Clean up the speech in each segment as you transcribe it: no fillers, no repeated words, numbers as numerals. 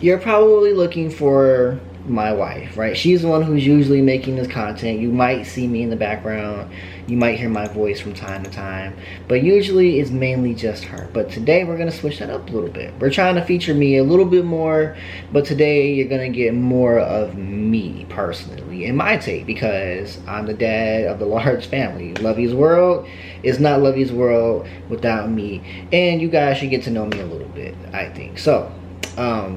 you're probably looking for my wife, right? She's the one who's usually making this content. You might see me in the background. You might hear my voice from time to time. But usually it's mainly just her. But today we're going to switch that up a little bit. We're trying to feature me a little bit more. But today you're going to get more of me personally in my take, because I'm the dad of the large family. Lovey's World is not Lovey's World without me. And you guys should get to know me a little bit, I think. So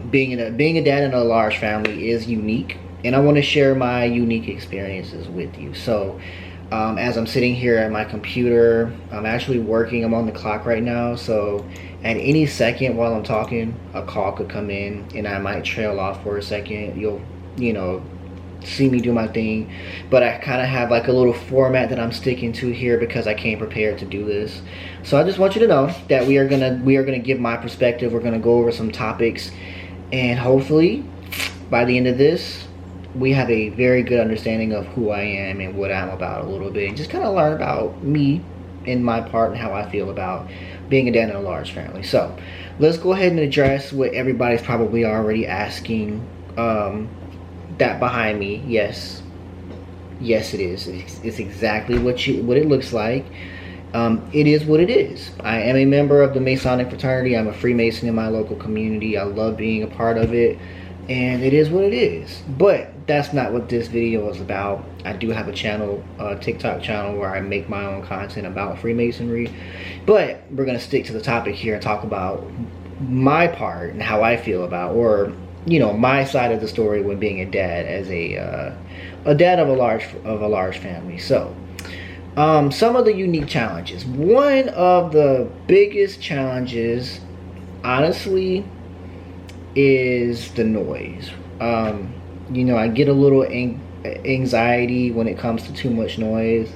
being a dad in a large family is unique, and I want to share my unique experiences with you. So as I'm sitting here at my computer, I'm actually working. I'm on the clock right now, so at any second while I'm talking, a call could come in and I might trail off for a second. You'll, you know, see me do my thing, but I kind of have like a little format that I'm sticking to here because I came prepared to do this. So I just want you to know that we are gonna give my perspective. We're gonna go over some topics, and hopefully by the end of this we have a very good understanding of who I am and what I'm about a little bit, and just kind of learn about me and my part and how I feel about being a dad in a large family. So let's go ahead and address what everybody's probably already asking. That behind me, yes, it is. It's exactly what it looks like. It is what it is. I am a member of the Masonic fraternity. I'm a Freemason in my local community. I love being a part of it, and it is what it is. But that's not what this video is about. I do have a channel, a TikTok channel, where I make my own content about Freemasonry. But we're gonna stick to the topic here and talk about my part and how I feel about, or my side of the story when being a dad, as a dad of a large family. So some of the unique challenges. One of the biggest challenges, honestly, is the noise. I get a little anxiety when it comes to too much noise.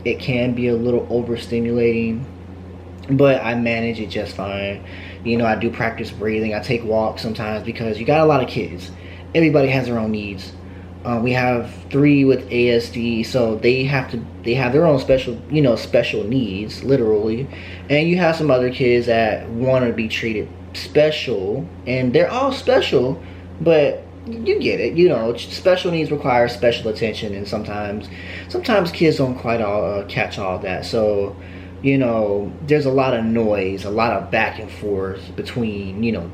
It can be a little overstimulating, but I manage it just fine. I do practice breathing. I take walks sometimes because you got a lot of kids. Everybody has their own needs. We have 3 with ASD, so they have their own special needs, literally. And you have some other kids that want to be treated special, and they're all special, but you get it. Special needs require special attention, and sometimes kids don't quite all catch all that. So there's a lot of noise, a lot of back and forth between, them.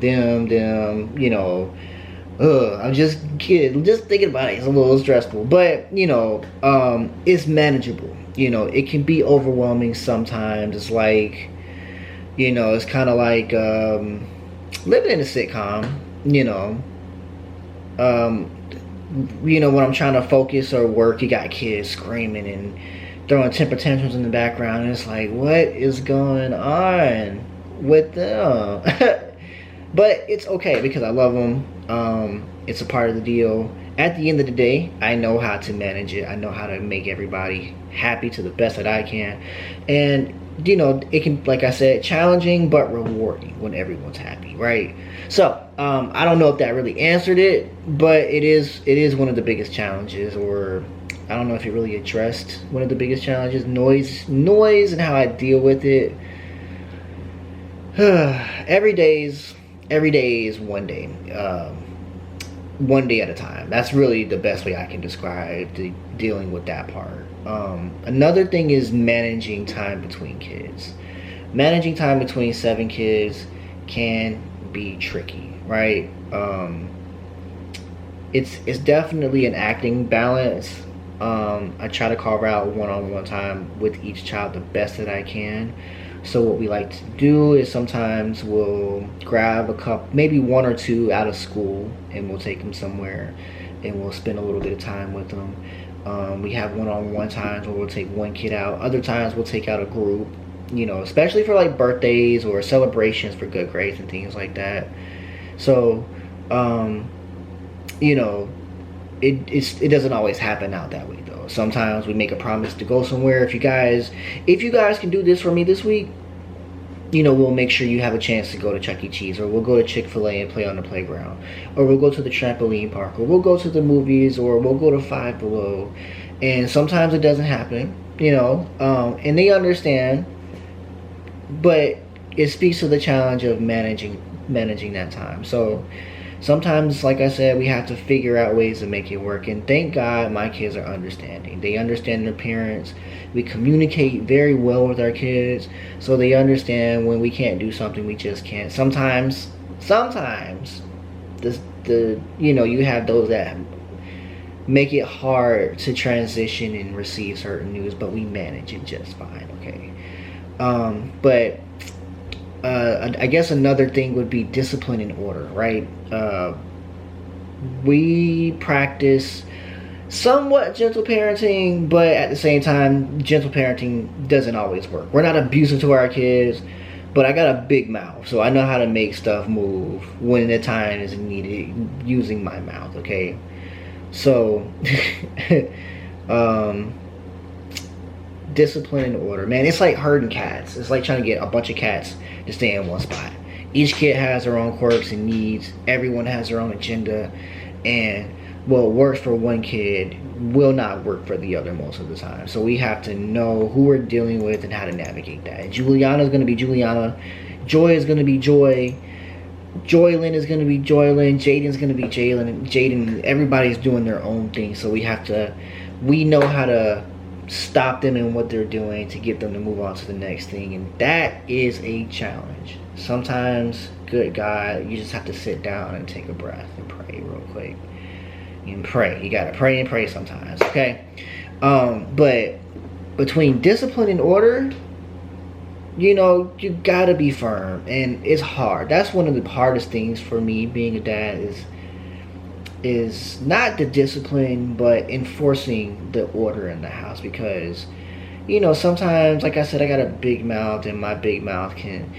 I'm just kidding. Just thinking about it, it's a little stressful, but it's manageable. It can be overwhelming sometimes. It's like, it's kind of like living in a sitcom. When I'm trying to focus or work, you got kids screaming and throwing temper tantrums in the background, and it's like, what is going on with them? But it's okay because I love them. It's a part of the deal. At the end of the day, I know how to manage it. I know how to make everybody happy to the best that I can. And it can, like I said, challenging but rewarding when everyone's happy, right? So I don't know if that really answered it, but it is one of the biggest challenges, or I don't know if it really addressed one of the biggest challenges. Noise and how I deal with it. Every day is one day. One day at a time. That's really the best way I can describe dealing with that part. Another thing is managing time between kids. Managing time between 7 kids can be tricky, right? It's definitely an acting balance. I try to carve out one-on-one time with each child the best that I can. So what we like to do is sometimes we'll grab a couple, maybe 1 or 2 out of school, and we'll take them somewhere and we'll spend a little bit of time with them. We have one-on-one times where we'll take one kid out. Other times we'll take out a group, especially for like birthdays or celebrations for good grades and things like that. So, it doesn't always happen out that way though. Sometimes we make a promise to go somewhere. If you guys can do this for me this week, we'll make sure you have a chance to go to Chuck E. Cheese, or we'll go to Chick-fil-A and play on the playground, or we'll go to the trampoline park, or we'll go to the movies, or we'll go to Five Below. And sometimes it doesn't happen, and they understand, but it speaks to the challenge of managing that time. So sometimes, like I said, we have to figure out ways to make it work. And thank God my kids are understanding. They understand their parents. We communicate very well with our kids, so they understand when we can't do something, we just can't. Sometimes, the you have those that make it hard to transition and receive certain news, but we manage it just fine. Okay. But I guess another thing would be discipline and order, right? We practice somewhat gentle parenting, but at the same time, gentle parenting doesn't always work. We're not abusive to our kids, but I got a big mouth, so I know how to make stuff move when the time is needed using my mouth, okay? So, discipline and order, man. It's like herding cats. It's like trying to get a bunch of cats to stay in one spot. Each kid has their own quirks and needs. Everyone has their own agenda, and what works for one kid will not work for the other most of the time. So we have to know who we're dealing with and how to navigate that. Juliana is going to be Juliana. Joy is going to be Joy. Joylyn is going to be Joylyn. Jaden's going to be Jalen. And Jaden, everybody's doing their own thing. So we know how to stop them in what they're doing to get them to move on to the next thing. And that is a challenge. Sometimes, good God, you just have to sit down and take a breath and pray real quick. And pray. You got to pray and pray sometimes, okay? But between discipline and order, you got to be firm. And it's hard. That's one of the hardest things for me being a dad is not the discipline, but enforcing the order in the house. Because, sometimes, like I said, I got a big mouth, and my big mouth can...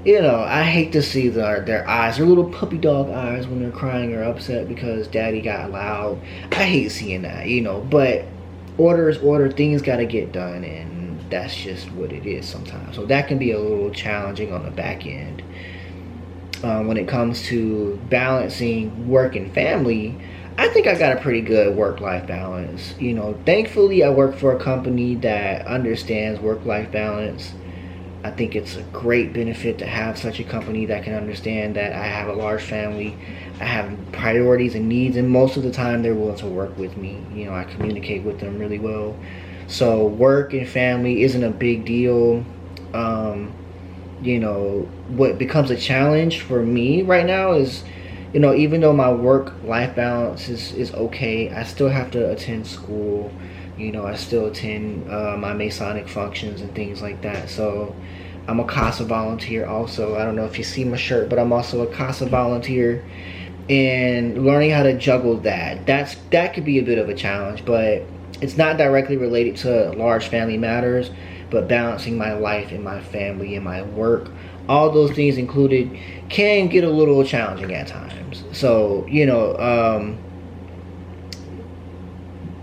I hate to see their eyes, their little puppy dog eyes when they're crying or upset because daddy got loud. I hate seeing that, but order is order. Things got to get done, and that's just what it is sometimes. So that can be a little challenging on the back end. When it comes to balancing work and family, I think I got a pretty good work-life balance. Thankfully, I work for a company that understands work-life balance. I think it's a great benefit to have such a company that can understand that I have a large family, I have priorities and needs, and most of the time they're willing to work with me. I communicate with them really well. So work and family isn't a big deal. What becomes a challenge for me right now is, even though my work-life balance is okay, I still have to attend school. I still attend my Masonic functions and things like that. So I'm a CASA volunteer also. I don't know if you see my shirt, but I'm also a CASA volunteer. And learning how to juggle that could be a bit of a challenge, but it's not directly related to large family matters, but balancing my life and my family and my work, all those things included, can get a little challenging at times. So,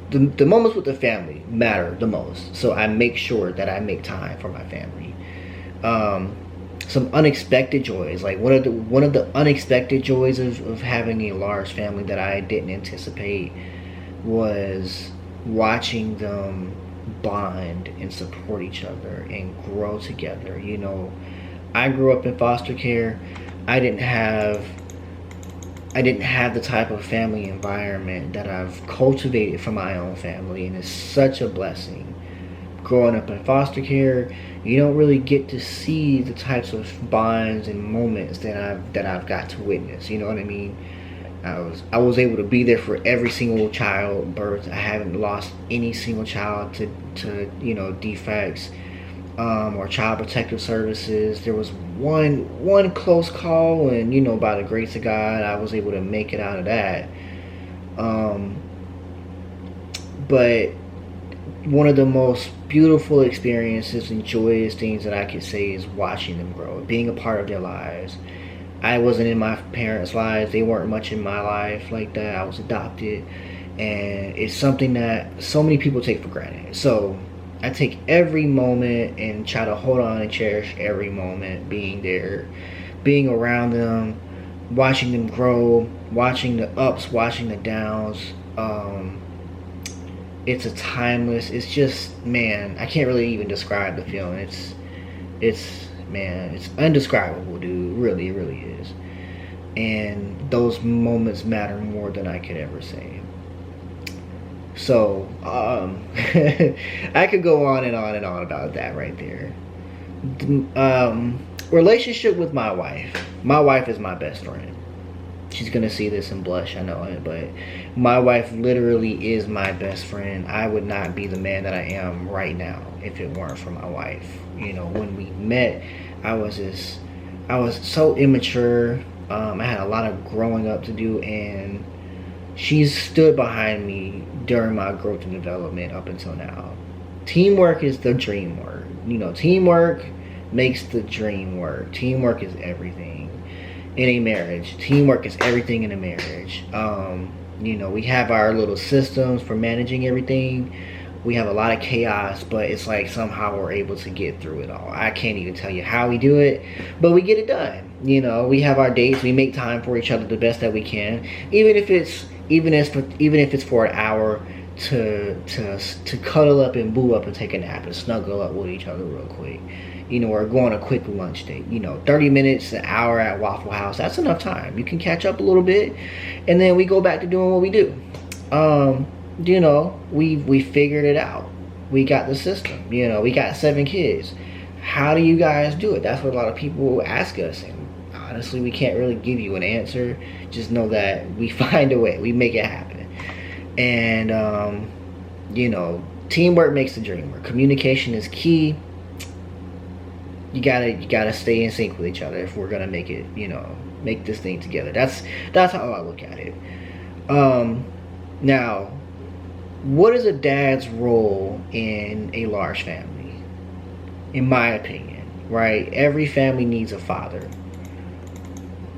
the moments with the family matter the most, so I make sure that I make time for my family. Some unexpected joys, like one of the unexpected joys of having a large family that I didn't anticipate was watching them bond and support each other and grow together. I grew up in foster care. I didn't have the type of family environment that I've cultivated for my own family, and it's such a blessing. Growing up in foster care, you don't really get to see the types of bonds and moments that I've got to witness. You know what I mean? I was able to be there for every single child birth. I haven't lost any single child to defects or child protective services. There was one close call, and by the grace of God, I was able to make it out of that. But one of the most beautiful experiences and joyous things that I could say is watching them grow, being a part of their lives. I wasn't in my parents' lives. They weren't much in my life like that. I was adopted, and it's something that so many people take for granted. So I take every moment and try to hold on and cherish every moment, being there, being around them, watching them grow, watching the ups, watching the downs. It's a timeless, it's just, man, I can't really even describe the feeling. It's indescribable, dude. Really, it really is. and those moments matter more than I could ever say. So, I could go on and on and on about that right there. Relationship with my wife. My wife is my best friend. She's gonna see this and blush, I know it, but my wife literally is my best friend. I would not be the man that I am right now if it weren't for my wife. You know, when we met, I was so immature. I had a lot of growing up to do, and she's stood behind me during my growth and development up until now. Teamwork is the dream word. You know, teamwork makes the dream work. Teamwork is everything in a marriage. Teamwork is everything in a marriage. You know, we have our little systems for managing everything. We have a lot of chaos, but it's like somehow we're able to get through it all. I can't even tell you how we do it, but we get it done. You know, we have our dates. We make time for each other the best that we can, even if it's for an hour to cuddle up and boo up and take a nap and snuggle up with each other real quick. You know, or go on a quick lunch date. You know, 30 minutes, an hour at Waffle House. That's enough time. You can catch up a little bit, and then we go back to doing what we do. You know, we figured it out. We got the system. You know, we got 7 kids. How do you guys do it? That's what a lot of people ask us, and honestly, we can't really give you an answer. Just know that we find a way. We make it happen. And you know, teamwork makes the dream work. Communication is key. You gotta stay in sync with each other if we're gonna make it. You know, make this thing together. That's how I look at it. Now, what is a dad's role in a large family? In my opinion, right? Every family needs a father.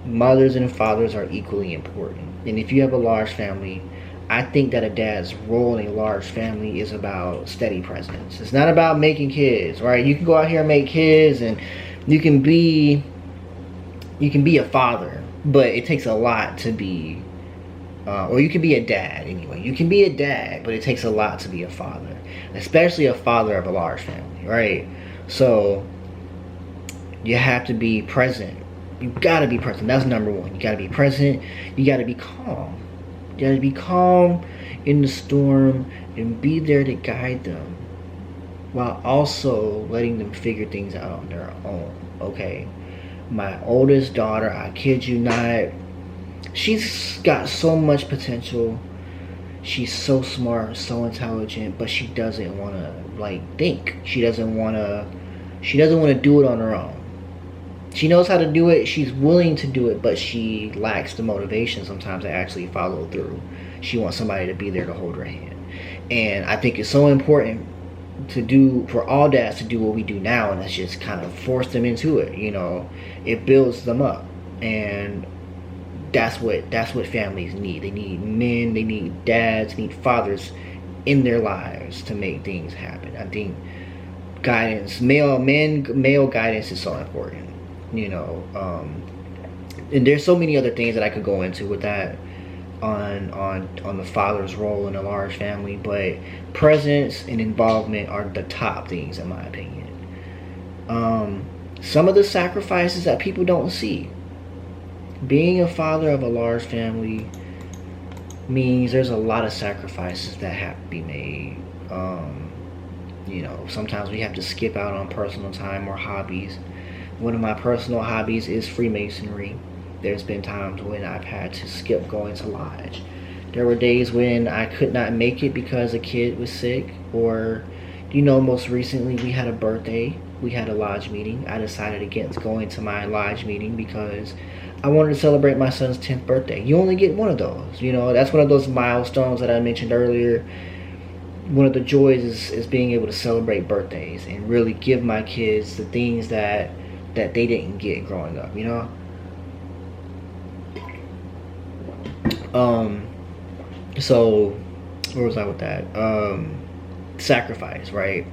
Mothers and fathers are equally important. And if you have a large family, I think that a dad's role in a large family is about steady presence. It's not about making kids, right? You can go out here and make kids, and you can be a father, but it takes a lot to be or you can be a dad anyway. You can be a dad, but it takes a lot to be a father, especially a father of a large family, right? So you have to be present. You gotta be present. That's number one. You gotta be present. You gotta be calm. You gotta be calm in the storm and be there to guide them, while also letting them figure things out on their own. Okay, my oldest daughter, I kid you not, she's got so much potential. She's so smart, so intelligent, but she doesn't want to think. She doesn't want to do it on her own. She knows how to do it. She's willing to do it, but she lacks the motivation sometimes to actually follow through. She wants somebody to be there to hold her hand. And I think it's so important for all dads to do what we do now, and that's just kind of force them into it. You know, it builds them up. And that's what families need. They need men, they need dads, they need fathers in their lives to make things happen. I think male guidance is so important. You know, and there's so many other things that I could go into with that on the father's role in a large family, but presence and involvement are the top things in my opinion. Some of the sacrifices that people don't see. Being a father of a large family means there's a lot of sacrifices that have to be made. You know, sometimes we have to skip out on personal time or hobbies. One of my personal hobbies is Freemasonry. There's been times when I've had to skip going to lodge. There were days when I could not make it because a kid was sick, or, you know, most recently we had a birthday. We had a lodge meeting. I decided against going to my lodge meeting because I wanted to celebrate my son's 10th birthday. You only get one of those. You know, that's one of those milestones that I mentioned earlier. One of the joys is being able to celebrate birthdays and really give my kids the things that they didn't get growing up, you know? So where was I with that? Sacrifice, right?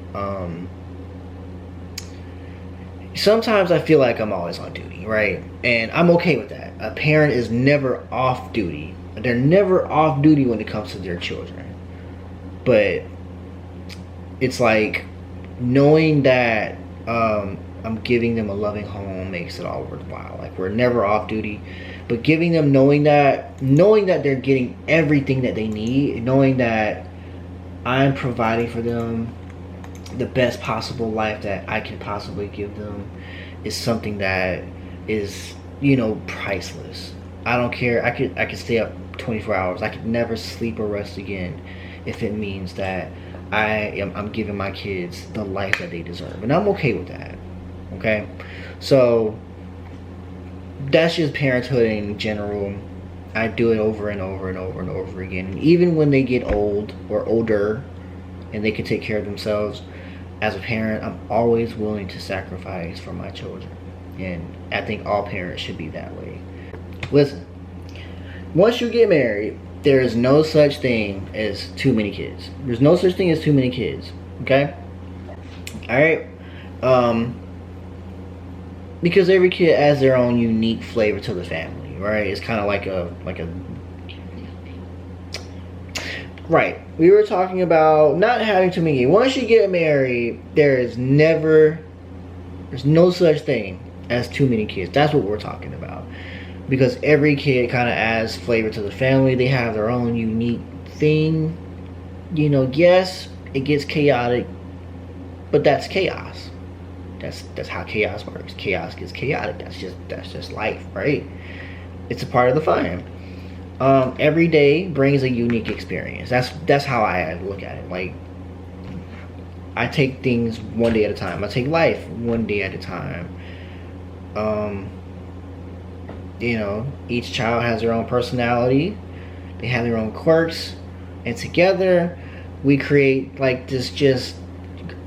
Sometimes I feel like I'm always on duty, right? And I'm okay with that. A parent is never off duty. They're never off duty when it comes to their children. But it's like knowing that I'm giving them a loving home makes it all worthwhile. Like, we're never off duty. But giving them, knowing that they're getting everything that they need, knowing that I'm providing for them the best possible life that I can possibly give them, is something that is, priceless. I don't care. I could stay up 24 hours. I could never sleep or rest again if it means that I'm giving my kids the life that they deserve, and I'm okay with that. Okay, so that's just parenthood in general. I do it over and over and over and over again. And even when they get old or older and they can take care of themselves, as a parent, I'm always willing to sacrifice for my children. And I think all parents should be that way. Listen, once you get married, there is no such thing as too many kids. There's no such thing as too many kids. Okay? Alright? Because every kid adds their own unique flavor to the family, right? It's kind of like a right. We were talking about not having too many. Once you get married, there's no such thing as too many kids. That's what we're talking about. Because every kid kind of adds flavor to the family. They have their own unique thing. Yes, it gets chaotic, but that's chaos. That's how chaos works. Chaos gets chaotic. That's just life, right? It's a part of the fun. Every day brings a unique experience. That's how I look at it. Like, I take things one day at a time. I take life one day at a time. Each child has their own personality. They have their own quirks, and together we create like this just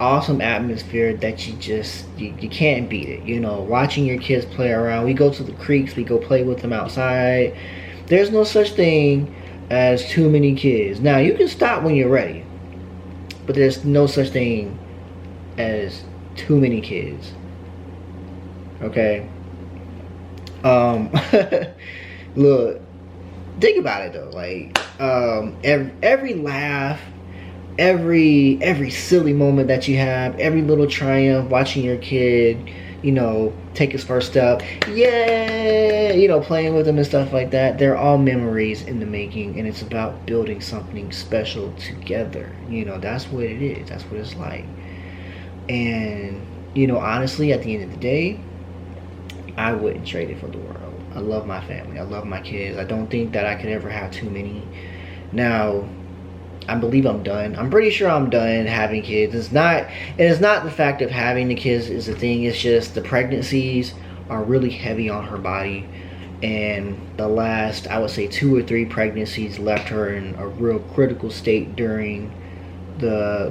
awesome atmosphere that you can't beat it. Watching your kids play around. We go to the creeks. We go play with them outside. There's no such thing as too many kids. Now, you can stop when you're ready, but there's no such thing as too many kids. Okay? Look, think about it though. Like, every laugh, every silly moment that you have, every little triumph, watching your kid, take his first step, playing with them and stuff like that, they're all memories in the making, and it's about building something special together. That's what it is. That's what it's like. And honestly, at the end of the day, I wouldn't trade it for the world. I love my family. I love my kids. I don't think that I could ever have too many. Now, I believe I'm done. I'm pretty sure I'm done having kids. It's not the fact of having the kids is the thing. It's just the pregnancies are really heavy on her body, and the last, I would say, 2 or 3 pregnancies left her in a real critical state during the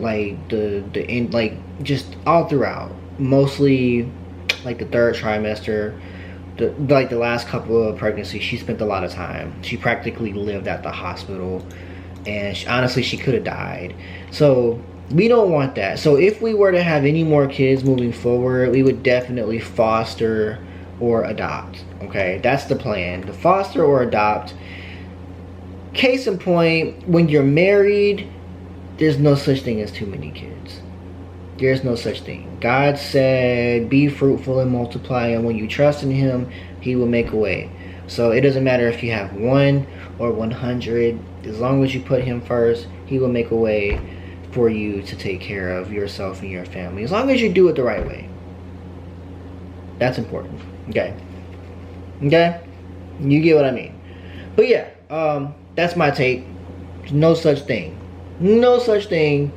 end, like just all throughout. Mostly like the 3rd trimester. The last couple of pregnancies, she spent a lot of time. She practically lived at the hospital. And honestly, she could have died. So we don't want that. So if we were to have any more kids moving forward, we would definitely foster or adopt. Okay, that's the plan. To foster or adopt. Case in point, when you're married, there's no such thing as too many kids. There's no such thing. God said, be fruitful and multiply, and when you trust in him, he will make a way. So it doesn't matter if you have 1 or 100. As long as you put him first, he will make a way for you to take care of yourself and your family. As long as you do it the right way. That's important. Okay? You get what I mean. But yeah, that's my take. No such thing. No such thing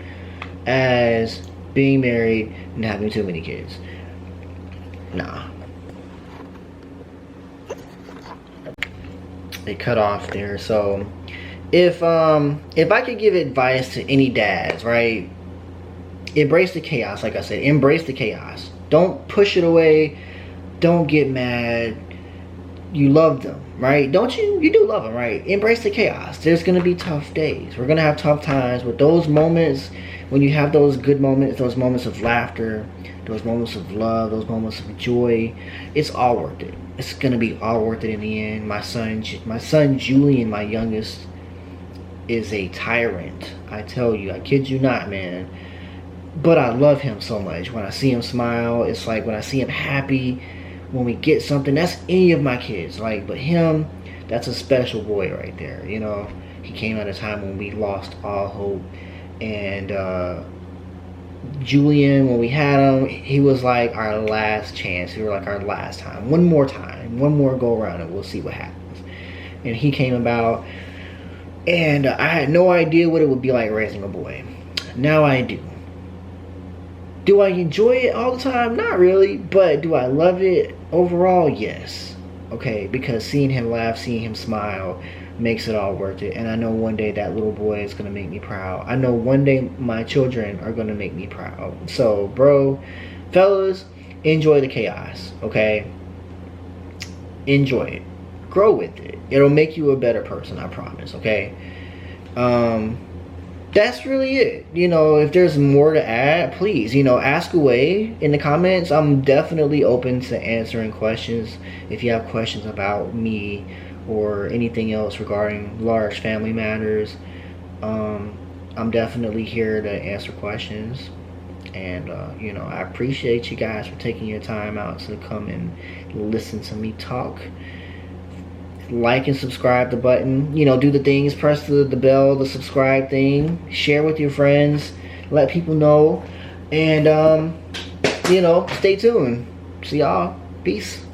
as being married and having too many kids. Nah. It cut off there. So if I could give advice to any dads, right? Embrace the chaos. Like I said, embrace the chaos. Don't push it away. Don't get mad. You love them, right? Don't you? You do love them, right? Embrace the chaos. There's gonna be tough days. We're gonna have tough times, but those moments, when you have those good moments, those moments of laughter, those moments of love, those moments of joy, it's all worth it. It's gonna be all worth it in the end. My son Julian, my youngest, is a tyrant. I tell you, I kid you not, man. But I love him so much. When I see him smile, it's like when I see him happy, when we get something. That's any of my kids, like, but him, that's a special boy right there. You know, he came at a time when we lost all hope, and Julian, when we had him, he was like our last chance. We were like our last time, one more time, one more go around, and we'll see what happens. And he came about, and I had no idea what it would be like raising a boy. Now I do. Do I enjoy it all the time? Not really. But do I love it overall? Yes. Okay, because seeing him laugh, seeing him smile makes it all worth it. And I know one day that little boy is going to make me proud. I know one day my children are going to make me proud. So, bro, fellas, enjoy the chaos, okay? Enjoy it. Grow with it. It'll make you a better person, I promise, okay? That's really it. You know, if there's more to add, please, you know, ask away in the comments. I'm definitely open to answering questions. If you have questions about me or anything else regarding large family matters, I'm definitely here to answer questions. And, you know, I appreciate you guys for taking your time out to come and listen to me talk. Like and subscribe the button, you know, do the things, press the bell, the subscribe thing, share with your friends, let people know, and you know, stay tuned. See y'all. Peace.